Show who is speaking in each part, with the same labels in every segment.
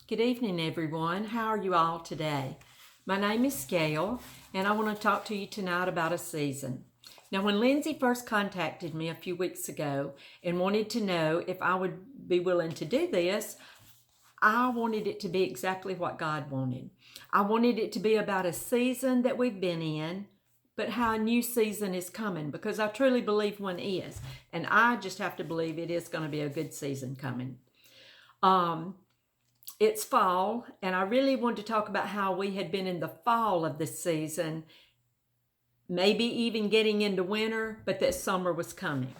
Speaker 1: Good evening, everyone. How are you all today? My name is Gail, and I want to talk to you tonight about a season. Now, when Lindsay first contacted me a few weeks ago and wanted to know if I would be willing to do this, I wanted it to be exactly what God wanted. I wanted it to be about a season that we've been in, but how a new season is coming, because I truly believe one is, and I just have to believe it is going to be a good season coming. It's fall, and I really wanted to talk about how we had been in the fall of this season, maybe even getting into winter, but that summer was coming.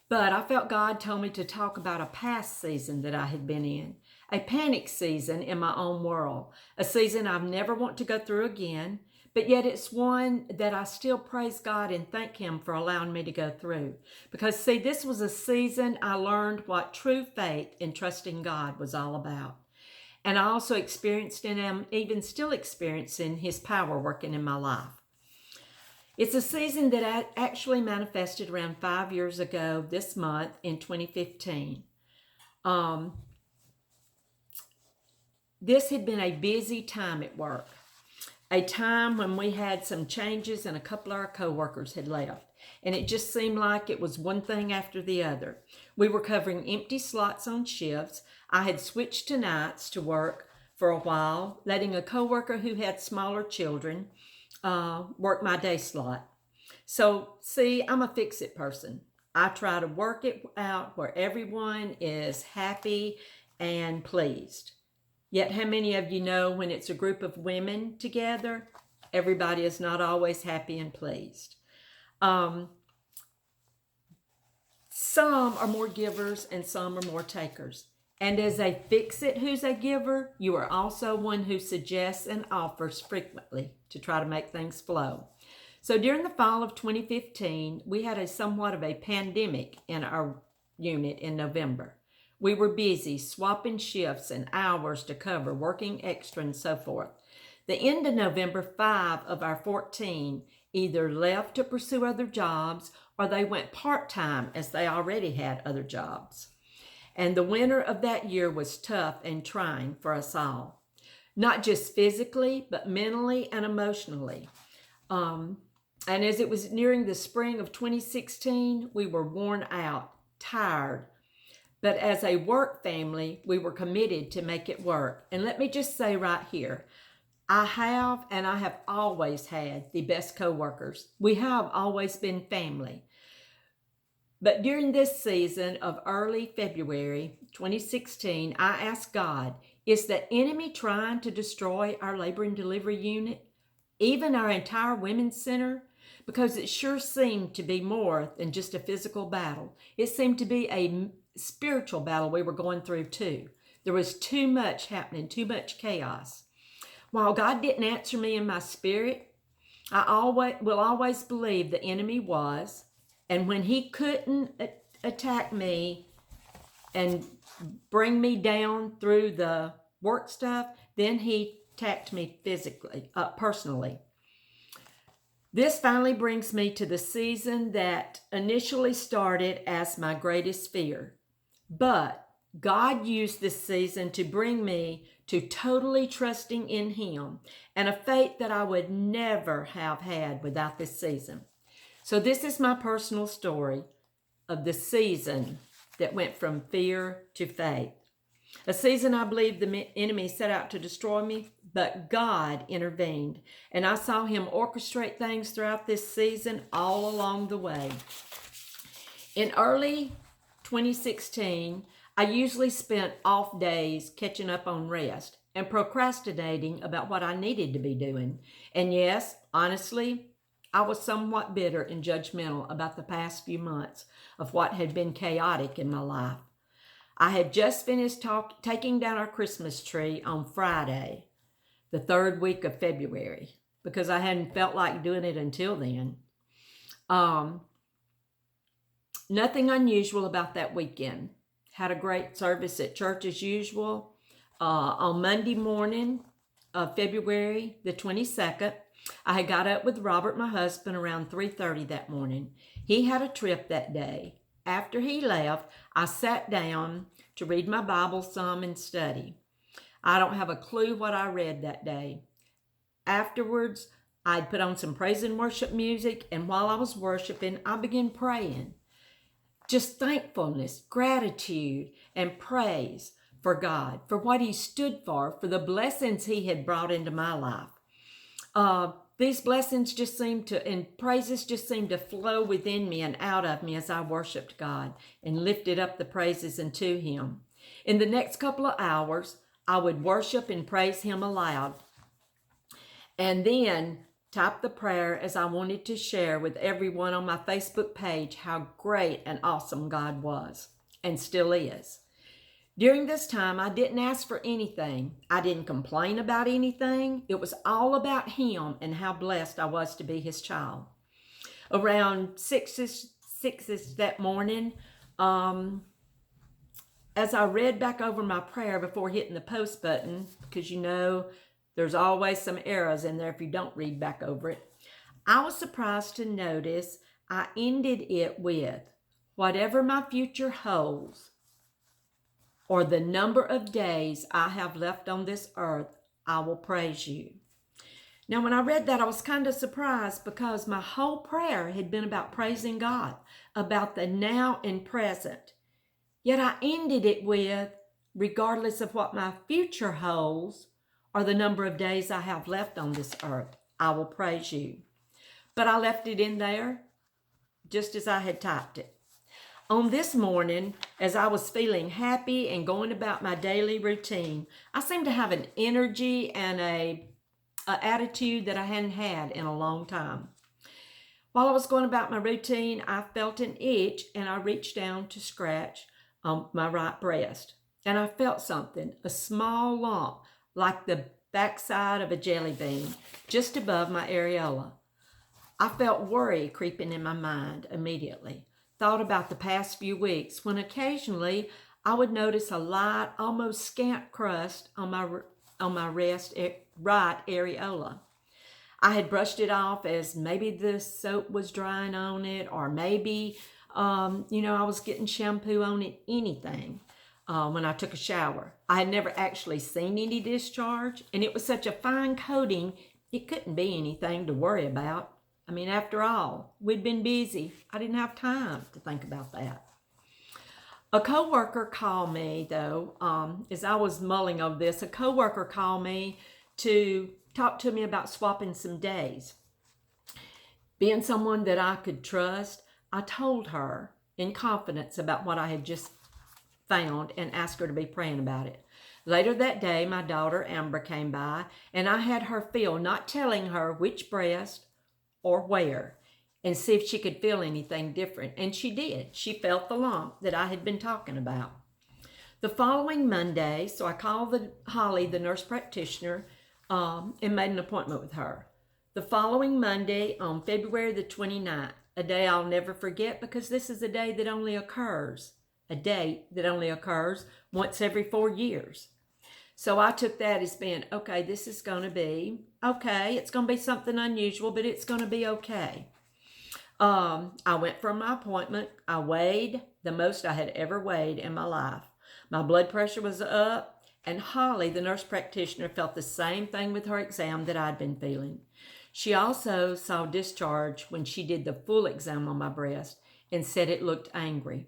Speaker 1: But I felt God told me to talk about a past season that I had been in, a panic season in my own world, a season I've never want to go through again, but yet it's one that I still praise God and thank Him for allowing me to go through. Because see, this was a season I learned what true faith and trusting God was all about. And I also experienced and am even still experiencing His power working in my life. It's a season that actually manifested around 5 years ago this month in 2015. This had been a busy time at work, a time when we had some changes and a couple of our coworkers had left. And it just seemed like it was one thing after the other. We were covering empty slots on shifts. I had switched to nights to work for a while, letting a coworker who had smaller children work my day slot. So, see, I'm a fix-it person. I try to work it out where everyone is happy and pleased. Yet how many of you know when it's a group of women together, everybody is not always happy and pleased. Some are more givers and some are more takers. And as a fix-it who's a giver, you are also one who suggests and offers frequently to try to make things flow. So during the fall of 2015, we had somewhat of a pandemic in our unit in November. We were busy swapping shifts and hours to cover, working extra and so forth. The end of November, 5 of our 14 either left to pursue other jobs or they went part-time as they already had other jobs. And the winter of that year was tough and trying for us all, not just physically, but mentally and emotionally. And as it was nearing the spring of 2016, we were worn out, tired. But as a work family, we were committed to make it work. And let me just say right here, I have always had the best coworkers. We have always been family. But during this season of early February 2016, I asked God, is the enemy trying to destroy our labor and delivery unit, even our entire women's center? Because it sure seemed to be more than just a physical battle. It seemed to be a spiritual battle we were going through too. There was too much happening, too much chaos. While God didn't answer me in my spirit, I will always believe the enemy was. And when he couldn't attack me and bring me down through the work stuff, then he attacked me physically, personally. This finally brings me to the season that initially started as my greatest fear. But God used this season to bring me to totally trusting in Him and a faith that I would never have had without this season. So this is my personal story of the season that went from fear to faith. A season I believe the enemy set out to destroy me, but God intervened. And I saw Him orchestrate things throughout this season all along the way. In early 2016, I usually spent off days catching up on rest and procrastinating about what I needed to be doing. And yes, honestly, I was somewhat bitter and judgmental about the past few months of what had been chaotic in my life. I had just finished taking down our Christmas tree on Friday, the third week of February, because I hadn't felt like doing it until then. Nothing unusual about that weekend. Had a great service at church as usual. On Monday morning of February the 22nd, I had got up with Robert, my husband, around 3:30 that morning. He had a trip that day. After he left, I sat down to read my Bible some and study. I don't have a clue what I read that day. Afterwards, I'd put on some praise and worship music, and while I was worshiping, I began praying. Just thankfulness, gratitude, and praise for God, for what He stood for the blessings He had brought into my life. These blessings just seemed to, and praises just seemed to flow within me and out of me as I worshiped God and lifted up the praises unto Him. In the next couple of hours, I would worship and praise Him aloud, and then type the prayer as I wanted to share with everyone on my Facebook page how great and awesome God was and still is. During this time, I didn't ask for anything. I didn't complain about anything. It was all about Him and how blessed I was to be His child. Around 6-ish that morning, as I read back over my prayer before hitting the post button, because there's always some errors in there if you don't read back over it, I was surprised to notice I ended it with, whatever my future holds, or the number of days I have left on this earth, I will praise you. Now, when I read that, I was kind of surprised because my whole prayer had been about praising God, about the now and present. Yet I ended it with, regardless of what my future holds, or the number of days I have left on this earth, I will praise you. But I left it in there just as I had typed it. On this morning, as I was feeling happy and going about my daily routine, I seemed to have an energy and a attitude that I hadn't had in a long time. While I was going about my routine, I felt an itch, and I reached down to scratch on my right breast. And I felt something, a small lump, like the backside of a jelly bean, just above my areola. I felt worry creeping in my mind immediately. Thought about the past few weeks when occasionally I would notice a light, almost scant crust on my right areola. I had brushed it off as maybe the soap was drying on it, or maybe, I was getting shampoo on it, anything. When I took a shower, I had never actually seen any discharge, and it was such a fine coating, it couldn't be anything to worry about. I mean, after all, we'd been busy. I didn't have time to think about that. A coworker called me, though, as I was mulling over this, a coworker called me to talk to me about swapping some days. Being someone that I could trust, I told her in confidence about what I had just found and asked her to be praying about it. Later that day, my daughter Amber came by, and I had her feel, not telling her which breast or where, and see if she could feel anything different. And she did. She felt the lump that I had been talking about. The following Monday, so I called Holly, the nurse practitioner, and made an appointment with her. The following Monday, on February the 29th, a day I'll never forget, because this is a day that only occurs, a date that only occurs once every 4 years. So I took that as being, okay, this is going to be okay. It's going to be something unusual, but it's going to be okay. I went for my appointment. I weighed the most I had ever weighed in my life. My blood pressure was up, and Holly, the nurse practitioner, felt the same thing with her exam that I'd been feeling. She also saw discharge when she did the full exam on my breast and said it looked angry.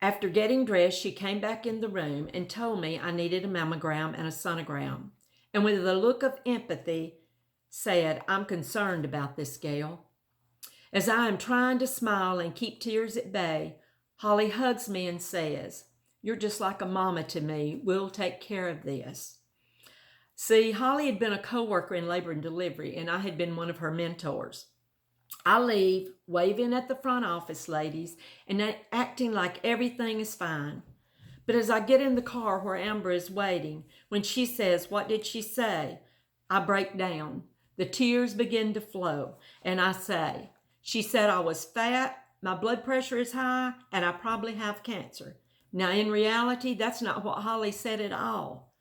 Speaker 1: After getting dressed, she came back in the room and told me I needed a mammogram and a sonogram. And with a look of empathy, said, "I'm concerned about this, Gail." As I am trying to smile and keep tears at bay, Holly hugs me and says, "You're just like a mama to me. We'll take care of this." See, Holly had been a coworker in labor and delivery, and I had been one of her mentors. I leave, waving at the front office ladies and acting like everything is fine. But as I get in the car where Amber is waiting, when she says, "What did she say?" I break down. The tears begin to flow, and I say, "She said I was fat, my blood pressure is high, and I probably have cancer." Now, in reality, that's not what Holly said at all.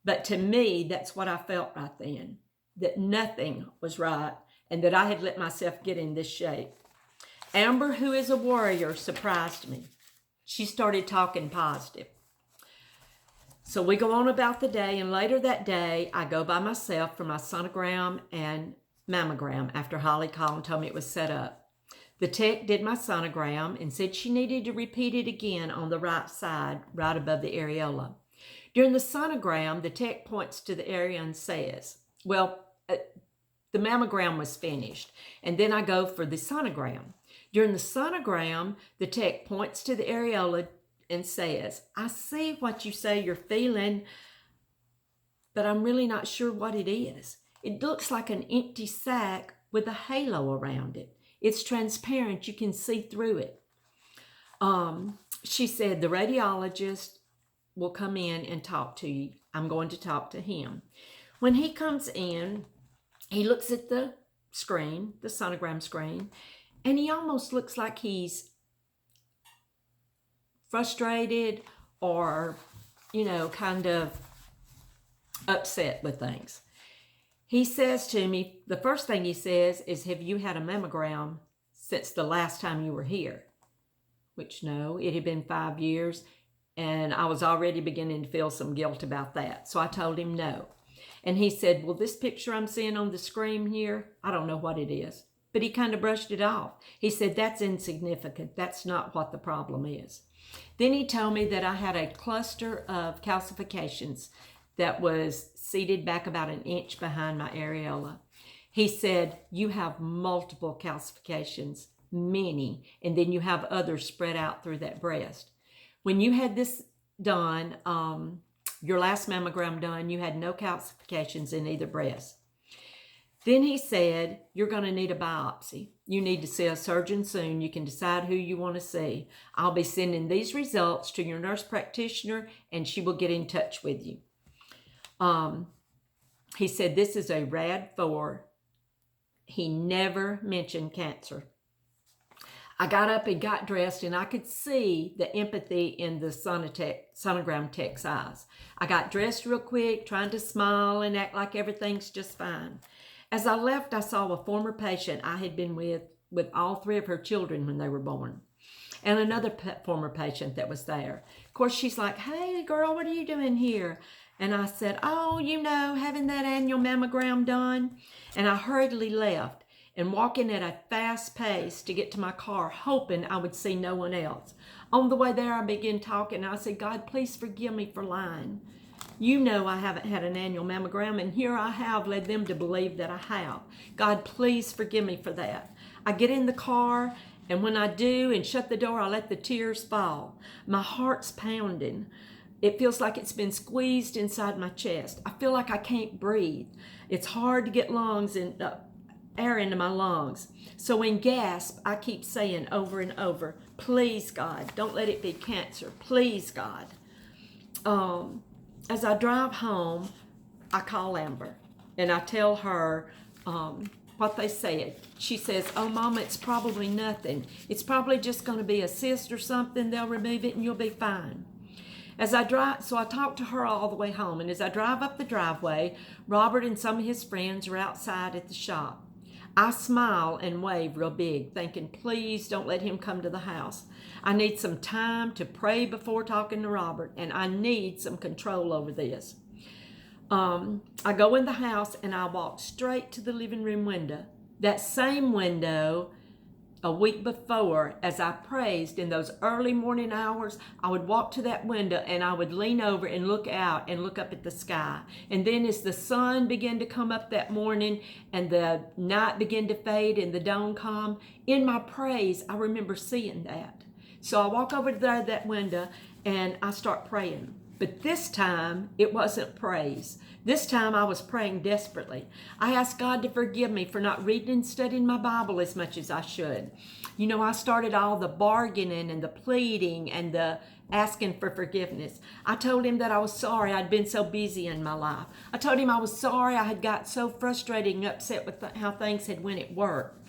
Speaker 1: But to me, that's what I felt right then, that nothing was right, and that I had let myself get in this shape. Amber, who is a warrior, surprised me. She started talking positive. So we go on about the day, and later that day, I go by myself for my sonogram and mammogram after Holly called and told me it was set up. The tech did my sonogram and said she needed to repeat it again on the right side, right above the areola. During the sonogram, the tech points to the area and says, the mammogram was finished, and then I go for the sonogram. During the sonogram, the tech points to the areola and says, I see what you say you're feeling, but I'm really not sure what it is. It looks like an empty sac with a halo around it. It's transparent. You can see through it. She said, the radiologist will come in and talk to you. I'm going to talk to him. When he comes in, he looks at the screen, the sonogram screen, and he almost looks like he's frustrated or, kind of upset with things. He says to me, the first thing he says is, have you had a mammogram since the last time you were here? Which, no, it had been 5 years, and I was already beginning to feel some guilt about that. So I told him no. And he said, well, this picture I'm seeing on the screen here, I don't know what it is. But he kind of brushed it off. He said, that's insignificant. That's not what the problem is. Then he told me that I had a cluster of calcifications that was seated back about an inch behind my areola. He said, you have multiple calcifications, many, and then you have others spread out through that breast. When you had this done, your last mammogram done, you had no calcifications in either breast. Then he said, you're going to need a biopsy. You need to see a surgeon soon. You can decide who you want to see. I'll be sending these results to your nurse practitioner, and she will get in touch with you. He said, this is a RAD4. He never mentioned cancer. I got up and got dressed, and I could see the empathy in the sonogram tech's eyes. I got dressed real quick, trying to smile and act like everything's just fine. As I left, I saw a former patient I had been with all 3 of her children when they were born, and another former patient that was there. Of course, she's like, hey, girl, what are you doing here? And I said, oh, having that annual mammogram done. And I hurriedly left and walking at a fast pace to get to my car, hoping I would see no one else. On the way there, I began talking. I said, God, please forgive me for lying. I haven't had an annual mammogram, and here I have led them to believe that I have. God, please forgive me for that. I get in the car, and when I do and shut the door, I let the tears fall. My heart's pounding. It feels like it's been squeezed inside my chest. I feel like I can't breathe. It's hard to get air into my lungs. So in gasp, I keep saying over and over, please, God, don't let it be cancer. Please, God. As I drive home, I call Amber, and I tell her what they said. She says, oh, Mama, it's probably nothing. It's probably just going to be a cyst or something. They'll remove it, and you'll be fine. So I talked to her all the way home, and as I drive up the driveway, Robert and some of his friends are outside at the shop. I smile and wave real big, thinking, please don't let him come to the house. I need some time to pray before talking to Robert, and I need some control over this. I go in the house, and I walk straight to the living room window. That same window a week before, as I praised in those early morning hours, I would walk to that window and I would lean over and look out and look up at the sky. And then as the sun began to come up that morning and the night began to fade and the dawn come, in my praise, I remember seeing that. So I walk over to that window and I start praying. But this time, it wasn't praise. This time, I was praying desperately. I asked God to forgive me for not reading and studying my Bible as much as I should. I started all the bargaining and the pleading and the asking for forgiveness. I told him that I was sorry I'd been so busy in my life. I told him I was sorry I had got so frustrated and upset with how things had went at work.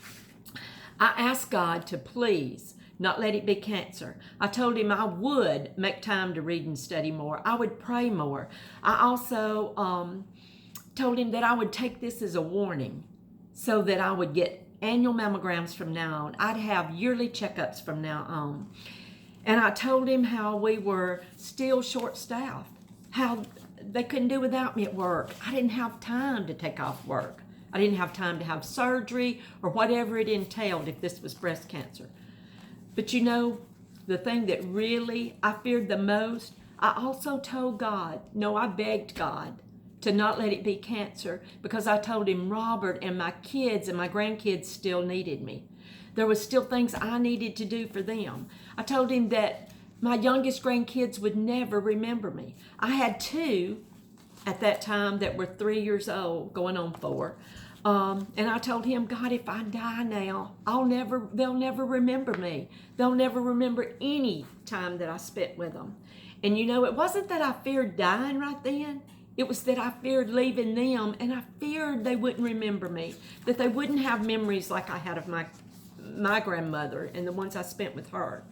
Speaker 1: I asked God to please not let it be cancer. I told him I would make time to read and study more. I would pray more. I also told him that I would take this as a warning so that I would get annual mammograms from now on. I'd have yearly checkups from now on. And I told him how we were still short-staffed. how they couldn't do without me at work. I didn't have time to take off work. I didn't have time to have surgery or whatever it entailed if this was breast cancer. But you know, the thing that really I feared the most, I also told God, no, I begged God to not let it be cancer, because I told him Robert and my kids and my grandkids still needed me. There was still things I needed to do for them. I told him that my youngest grandkids would never remember me. I had two at that time that were 3 years old, going on 4. And I told him, God, if I die now, they'll never remember me. They'll never remember any time that I spent with them. And you know, it wasn't that I feared dying right then. It was that I feared leaving them, and I feared they wouldn't remember me, that they wouldn't have memories like I had of my grandmother and the ones I spent with her.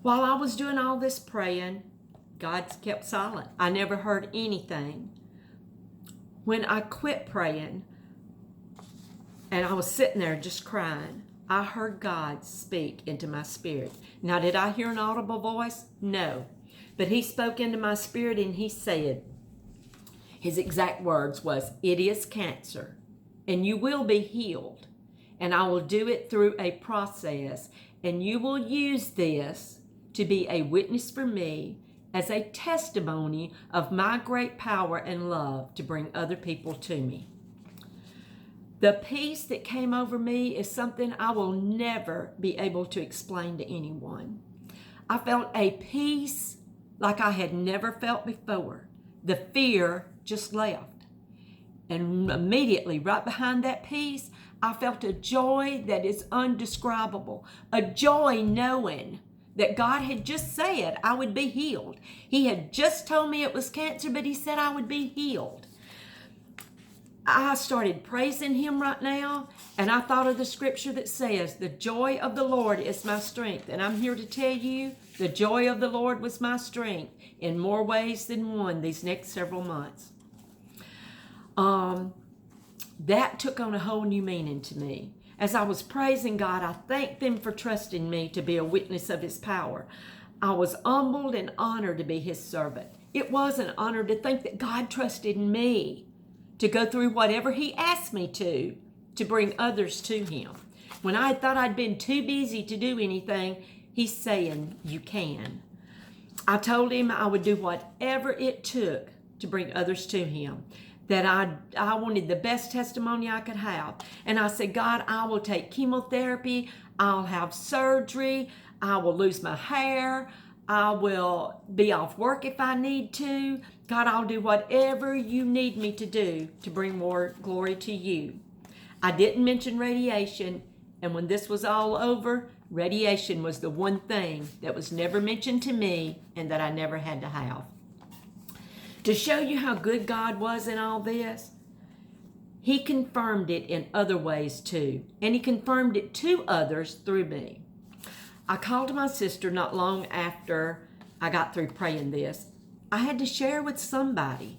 Speaker 1: While I was doing all this praying, God kept silent. I never heard anything. When I quit praying and I was sitting there just crying, I heard God speak into my spirit. Now, did I hear an audible voice? No. But he spoke into my spirit and he said, his exact words was, it is cancer and you will be healed. And I will do it through a process, and you will use this to be a witness for me as a testimony of my great power and love to bring other people to me. The peace that came over me is something I will never be able to explain to anyone. I felt a peace like I had never felt before. The fear just left. And immediately, right behind that peace, I felt a joy that is undescribable. A joy knowing that God had just said I would be healed. He had just told me it was cancer, but he said I would be healed. I started praising him right now, and I thought of the scripture that says, the joy of the Lord is my strength. And I'm here to tell you, the joy of the Lord was my strength in more ways than one these next several months. That took on a whole new meaning to me. As I was praising God, I thanked them for trusting me to be a witness of his power. I was humbled and honored to be his servant. It was an honor to think that God trusted me to go through whatever he asked me to bring others to him. When I thought I'd been too busy to do anything, he's saying, you can. I told him I would do whatever it took to bring others to him, that I wanted the best testimony I could have. And I said, God, I will take chemotherapy, I'll have surgery, I will lose my hair, I will be off work if I need to. God, I'll do whatever you need me to do to bring more glory to you. I didn't mention radiation, and when this was all over, radiation was the one thing that was never mentioned to me and that I never had to have. To show you how good God was in all this, he confirmed it in other ways too, and he confirmed it to others through me. I called my sister not long after I got through praying this. I had to share with somebody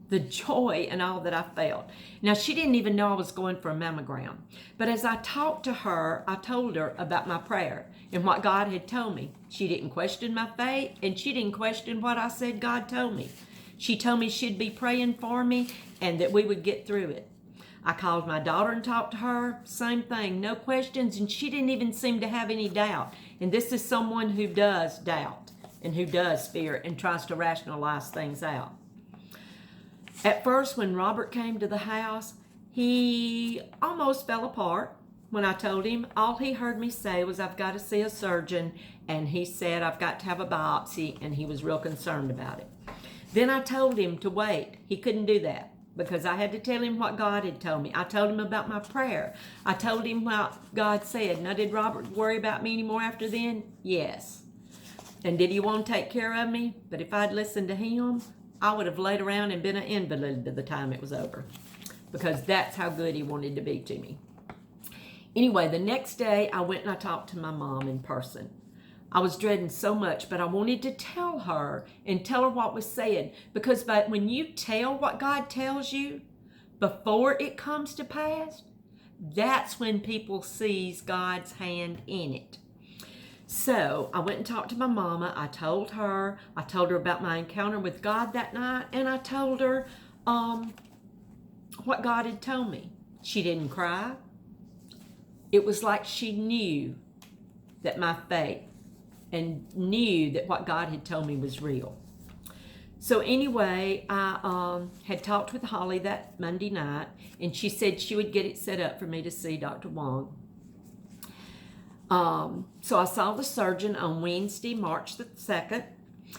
Speaker 1: the joy and all that I felt. Now, she didn't even know I was going for a mammogram, but as I talked to her, I told her about my prayer and what God had told me. She didn't question my faith, and she didn't question what I said God told me. She told me she'd be praying for me and that we would get through it. I called my daughter and talked to her, same thing, no questions, and she didn't even seem to have any doubt. And this is someone who does doubt and who does fear and tries to rationalize things out. At first, when Robert came to the house, he almost fell apart. When I told him, all he heard me say was, I've got to see a surgeon, and he said I've got to have a biopsy, and he was real concerned about it. Then I told him to wait. He couldn't do that because I had to tell him what God had told me. I told him about my prayer. I told him what God said. Now, did Robert worry about me anymore after then? Yes. And did he want to take care of me? But if I'd listened to him, I would have laid around and been an invalid by the time it was over, because that's how good he wanted to be to me. Anyway, the next day I went and I talked to my mom in person. I was dreading so much, but I wanted to tell her and tell her what was said, because when you tell what God tells you before it comes to pass, that's when people sees God's hand in it. So I went and talked to my mama. I told her about my encounter with God that night, and I told her what God had told me. She didn't cry. It was like she knew that my faith and knew that what God had told me was real. So anyway, I had talked with Holly that Monday night, and she said she would get it set up for me to see Dr. Wong. So I saw the surgeon on Wednesday, March the 2nd.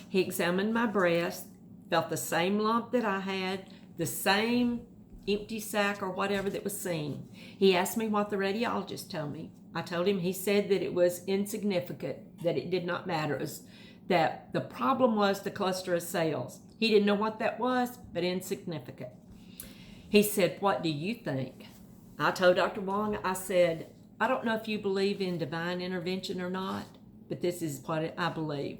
Speaker 1: He examined my breast, felt the same lump that I had, the same empty sac or whatever that was seen. He asked me what the radiologist told me. I told him. He said that it was insignificant, that it did not matter. It was that the problem was the cluster of cells. He didn't know what that was, but insignificant. He said, "What do you think?" I told Dr. Wong, I said, "I don't know if you believe in divine intervention or not, but this is what I believe.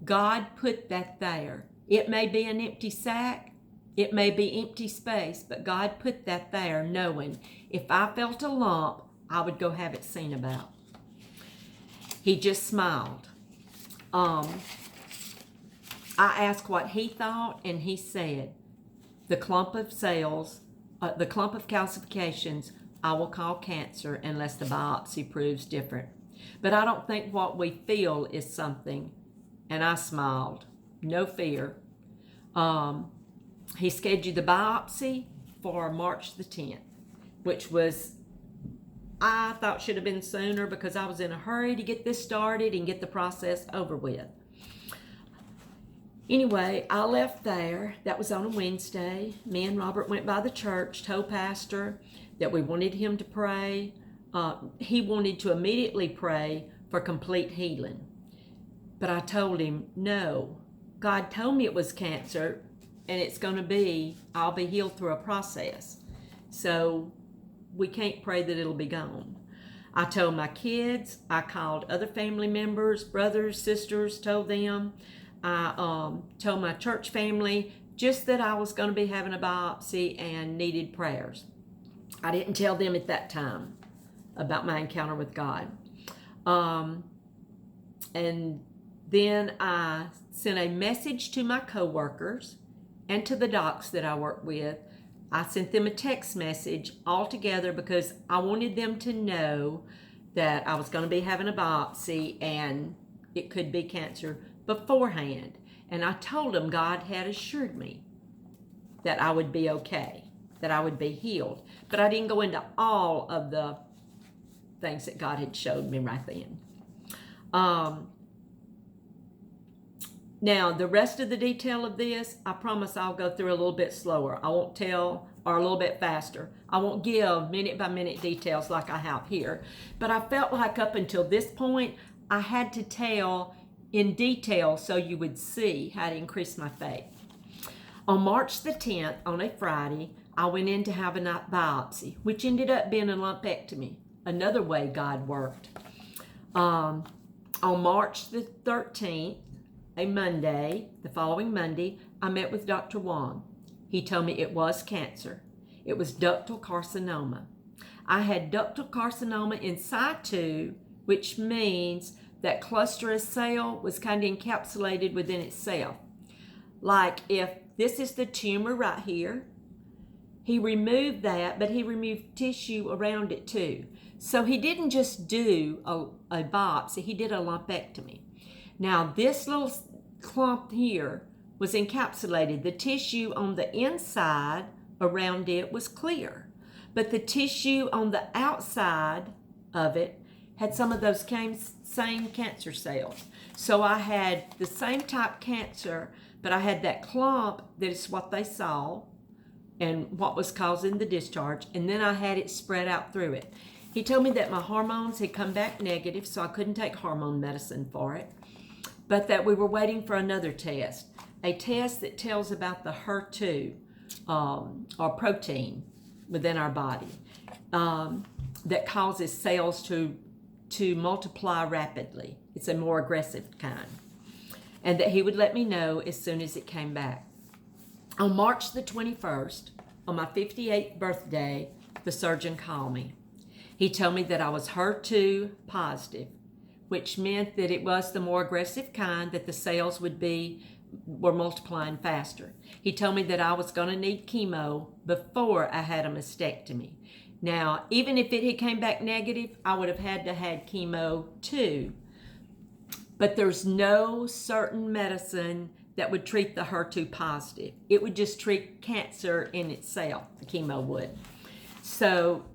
Speaker 1: God put that there. It may be an empty sac, it may be empty space, but God put that there knowing if I felt a lump, I would go have it seen about." He just smiled. I asked what he thought, and he said, the clump of cells, the clump of calcifications, I will call cancer unless the biopsy proves different. But I don't think what we feel is something. And I smiled. No fear. He scheduled the biopsy for March the 10th, which was, I thought should have been sooner because I was in a hurry to get this started and get the process over with. Anyway, I left there. That was on a Wednesday. Me and Robert went by the church, told Pastor that we wanted him to pray. He wanted to immediately pray for complete healing. But I told him, no, God told me it was cancer, and it's going to be, I'll be healed through a process. So we can't pray that it'll be gone. I told my kids, I called other family members, brothers, sisters, told them. I told my church family just that I was going to be having a biopsy and needed prayers. I didn't tell them at that time about my encounter with God. And then I sent a message to my coworkers and to the docs that I work with. I sent them a text message all together because I wanted them to know that I was going to be having a biopsy and it could be cancer beforehand. And I told them God had assured me that I would be okay, that I would be healed. But I didn't go into all of the things that God had showed me right then. Now, the rest of the detail of this, I promise I'll go through a little bit slower. I won't tell, or a little bit faster. I won't give minute-by-minute details like I have here. But I felt like up until this point, I had to tell in detail so you would see how to increase my faith. On March the 10th, on a Friday, I went in to have a biopsy, which ended up being a lumpectomy. Another way God worked. On March the 13th, a Monday, the following Monday, I met with Dr. Wong. He told me it was cancer. It was ductal carcinoma. I had ductal carcinoma in situ, which means that cluster of cell was kind of encapsulated within itself. Like if this is the tumor right here, he removed that, but he removed tissue around it too. So he didn't just do a biopsy, he did a lumpectomy. Now this little clump here was encapsulated. The tissue on the inside around it was clear, but the tissue on the outside of it had some of those same cancer cells. So I had the same type cancer, but I had that clump that is what they saw and what was causing the discharge, and then I had it spread out through it. He told me that my hormones had come back negative, so I couldn't take hormone medicine for it, but that we were waiting for another test, a test that tells about the HER2 or protein within our body that causes cells to multiply rapidly. It's a more aggressive kind. And that he would let me know as soon as it came back. On March the 21st, on my 58th birthday, the surgeon called me. He told me that I was HER2 positive, which meant that it was the more aggressive kind, that the cells were multiplying faster. He told me that I was going to need chemo before I had a mastectomy. Now, even if it had came back negative, I would have had to had chemo too. But there's no certain medicine that would treat the HER2 positive. It would just treat cancer in itself, the chemo would. So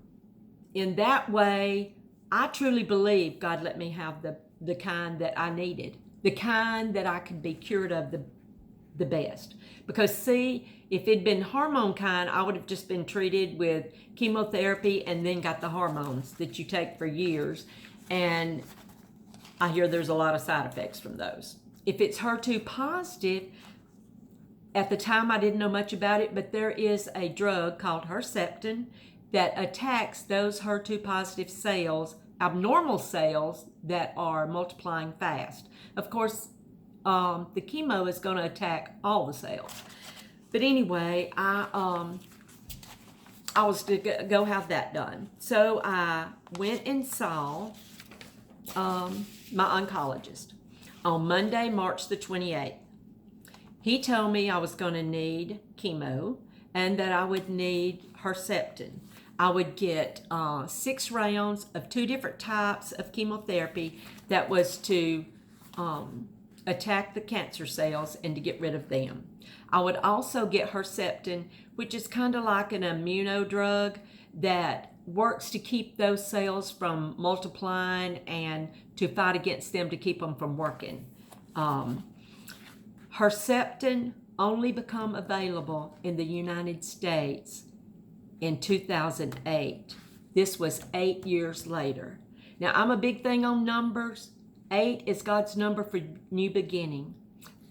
Speaker 1: in that way, I truly believe God let me have the kind that I needed, the kind that I could be cured of the best. Because see, if it'd been hormone kind, I would have just been treated with chemotherapy and then got the hormones that you take for years. And I hear there's a lot of side effects from those. If it's HER2 positive, at the time I didn't know much about it, but there is a drug called Herceptin that attacks those HER2 positive cells, abnormal cells that are multiplying fast. Of course, the chemo is going to attack all the cells. But anyway, I was to go have that done. So I went and saw my oncologist on Monday, March the 28th. He told me I was going to need chemo and that I would need Herceptin. I would get 6 rounds of 2 different types of chemotherapy that was to attack the cancer cells and to get rid of them. I would also get Herceptin, which is kind of like an immuno drug that works to keep those cells from multiplying and to fight against them to keep them from working. Herceptin only became available in the United States in 2008. This was 8 years later. Now, I'm a big thing on numbers. 8 is God's number for new beginning.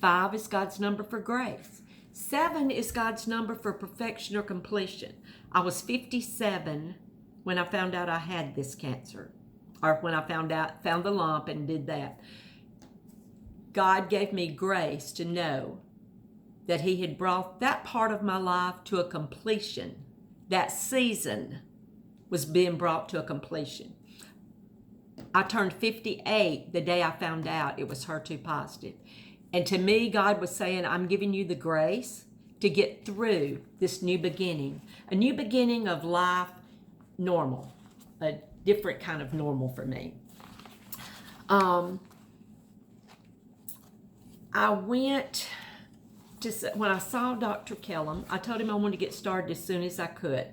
Speaker 1: 5 is God's number for grace. 7 is God's number for perfection or completion. I was 57 when I found out I had this cancer, or when I found the lump and did that. God gave me grace to know that He had brought that part of my life to a completion. That season was being brought to a completion. I turned 58 the day I found out it was HER2 positive. And to me, God was saying, I'm giving you the grace to get through this new beginning. A new beginning of life normal. A different kind of normal for me. I went to, when I saw Dr. Kellum, I told him I wanted to get started as soon as I could.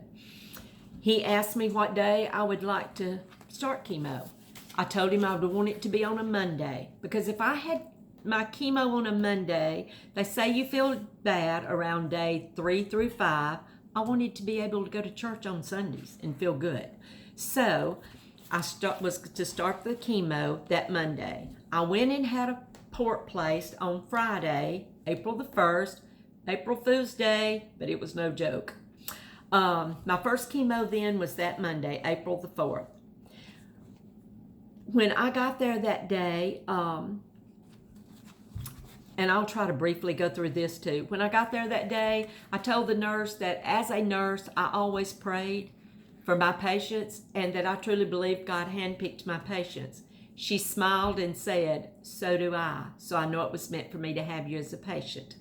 Speaker 1: He asked me what day I would like to start chemo. I told him I would want it to be on a Monday, because if I had my chemo on a Monday, they say you feel bad around day 3 through 5. I wanted to be able to go to church on Sundays and feel good. So I was to start the chemo that Monday. I went and had a port placed on Friday, April the 1st, April Fool's Day, but it was no joke. My first chemo then was that Monday, April the 4th. When I got there that day, and I'll try to briefly go through this too. When I got there that day, I told the nurse that as a nurse, I always prayed for my patients and that I truly believe God handpicked my patients. She smiled and said, so do I. So I know it was meant for me to have you as a patient.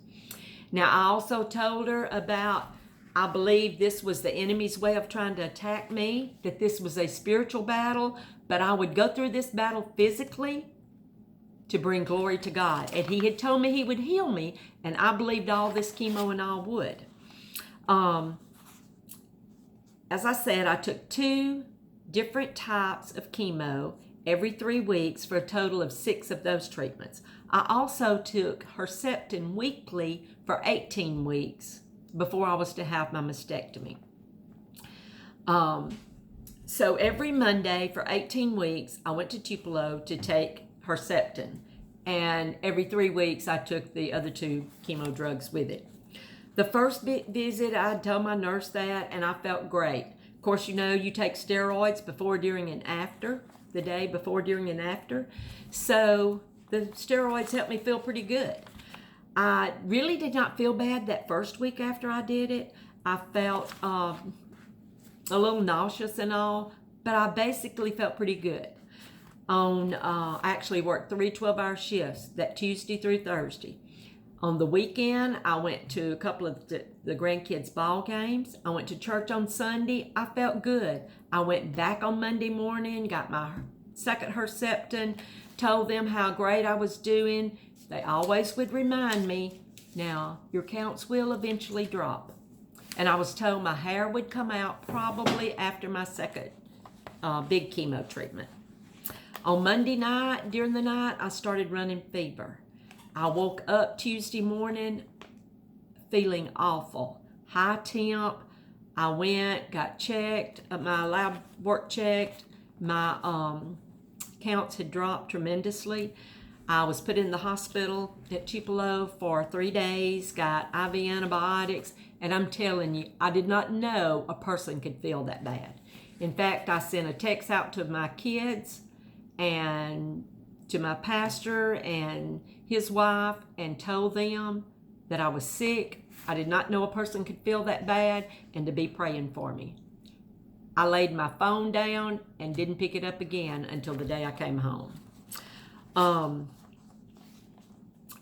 Speaker 1: Now, I also told her about, I believe this was the enemy's way of trying to attack me, that this was a spiritual battle, but I would go through this battle physically to bring glory to God. And He had told me He would heal me, and I believed all this chemo and all would. As I said, I took 2 different types of chemo every 3 weeks for a total of 6 of those treatments. I also took Herceptin weekly for 18 weeks before I was to have my mastectomy. So every Monday for 18 weeks, I went to Tupelo to take Herceptin. And every 3 weeks, I took the other 2 chemo drugs with it. The first visit, I told my nurse that, and I felt great. Of course, you know, you take steroids before, during, and after, the day before, during, and after. So the steroids helped me feel pretty good. I really did not feel bad that first week after I did it. I felt a little nauseous and all, but I basically felt pretty good. I actually worked 3 12-hour shifts, that Tuesday through Thursday. On the weekend, I went to a couple of the grandkids' ball games. I went to church on Sunday. I felt good. I went back on Monday morning, got my second Herceptin, told them how great I was doing. They always would remind me, now, your counts will eventually drop. And I was told my hair would come out probably after my second big chemo treatment. On Monday night, during the night, I started running fever. I woke up Tuesday morning feeling awful. High temp. I went, got checked, my lab work checked. My counts had dropped tremendously. I was put in the hospital at Tupelo for 3 days, got IV antibiotics, and I'm telling you, I did not know a person could feel that bad. In fact, I sent a text out to my kids and to my pastor and his wife and told them that I was sick. I did not know a person could feel that bad and to be praying for me. I laid my phone down and didn't pick it up again until the day I came home.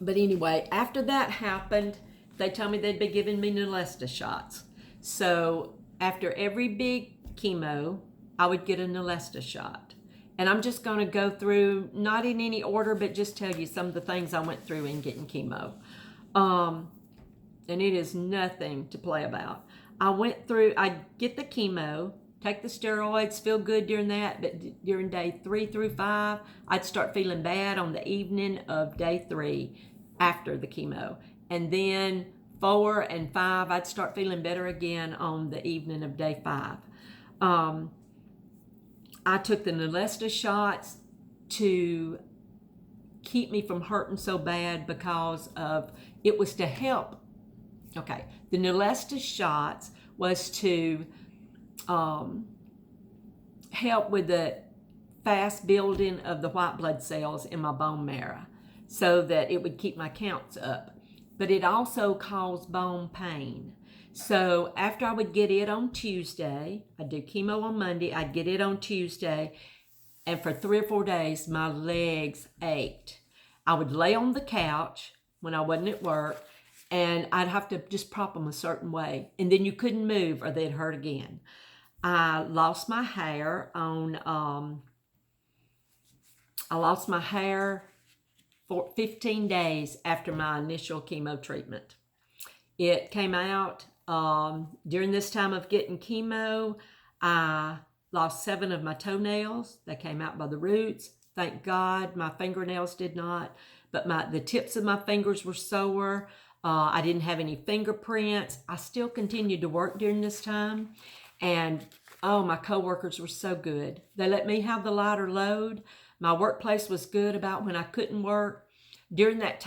Speaker 1: But anyway, after that happened, they told me they'd be giving me Neulasta shots. So after every big chemo, I would get a Neulasta shot. And I'm just going to go through, not in any order, but just tell you some of the things I went through in getting chemo. And it is nothing to play about. I'd get the chemo, take the steroids, feel good during that, but during day 3 through 5, I'd start feeling bad on the evening of day 3 after the chemo. And then 4 and 5, I'd start feeling better again on the evening of day 5. I took the Neulasta shots to keep me from hurting so bad because it was to help. Okay, the Neulasta shots was to help with the fast building of the white blood cells in my bone marrow so that it would keep my counts up. But it also caused bone pain. So after I would get it on Tuesday, I'd do chemo on Monday, I'd get it on Tuesday, and for 3 or 4 days, my legs ached. I would lay on the couch when I wasn't at work, and I'd have to just prop them a certain way, and then you couldn't move or they'd hurt again. I lost my hair for 15 days after my initial chemo treatment. It came out during this time of getting chemo. I lost 7 of my toenails. They came out by the roots. Thank God my fingernails did not, but the tips of my fingers were sore. I didn't have any fingerprints. I still continued to work during this time. And my coworkers were so good. They let me have the lighter load. My workplace was good about when I couldn't work. During that time,